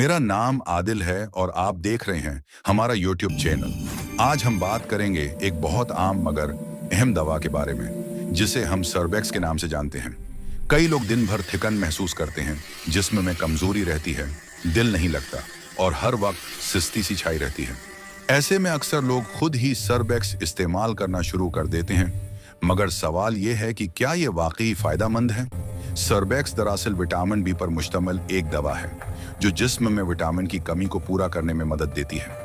मेरा नाम आदिल है और आप देख रहे हैं हमारा यूट्यूब चैनल। आज हम बात करेंगे एक बहुत आम मगर अहम दवा के बारे में, जिसे हम सर्बेक्स के नाम से जानते हैं। कई लोग दिन भर थकन महसूस करते हैं, जिस्म में कमजोरी रहती है, दिल नहीं लगता और हर वक्त सुस्ती सी छाई रहती है। ऐसे में अक्सर लोग खुद ही सर्बेक्स इस्तेमाल करना शुरू कर देते हैं, मगर सवाल ये है कि क्या ये वाकई फायदेमंद है? सर्बेक्स दरअसल विटामिन बी पर मुश्तमिल एक दवा है जो जिस्म में विटामिन की कमी को पूरा करने में मदद देती है।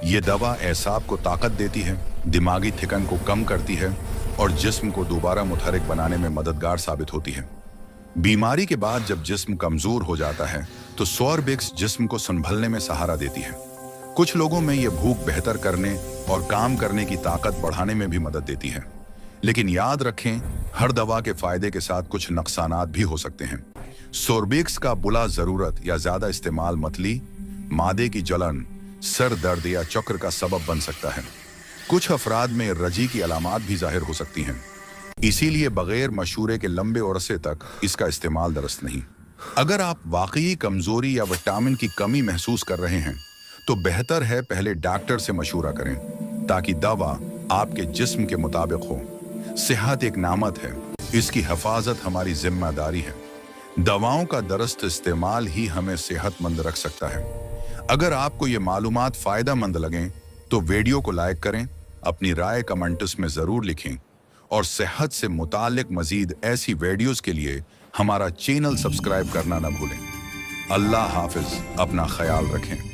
ये दवा एसाब को ताकत देती है, दिमागी थकन को कम करती है और जिस्म को दोबारा मुतहरिक बनाने में मददगार साबित होती है। बीमारी के बाद जब जिस्म कमजोर हो जाता है तो सर्बेक्स जिस्म को संभलने में सहारा देती है। कुछ लोगों में ये भूख बेहतर करने और काम करने की ताकत बढ़ाने में भी मदद देती है। लेकिन याद रखें, हर दवा के फायदे के साथ कुछ नुकसानात भी हो सकते हैं। सर्बेक्स का बुला जरूरत या ज्यादा इस्तेमाल मतली, मादे की जलन, सर दर्द या चक्र का सबब बन सकता है। कुछ अफराद में रजी की अलामात भी जाहिर हो सकती हैं, इसीलिए बगैर मशूरे के लंबे अरसे तक इसका इस्तेमाल दुरुस्त नहीं। अगर आप वाकई कमजोरी या विटामिन की कमी महसूस कर रहे हैं तो बेहतर है पहले डॉक्टर से मशूरा करें, ताकि दवा आपके जिस्म के मुताबिक हो। सेहत एक नामत है, इसकी हिफाजत हमारी जिम्मेदारी है। दवाओं का दुरुस्त इस्तेमाल ही हमें सेहतमंद रख सकता है। अगर आपको ये मालूमात फायदेमंद लगें तो वीडियो को लाइक करें, अपनी राय कमेंट्स में जरूर लिखें और सेहत से मुतालिक मजीद ऐसी वीडियोस के लिए हमारा चैनल सब्सक्राइब करना न भूलें। अल्लाह हाफिज, अपना ख्याल रखें।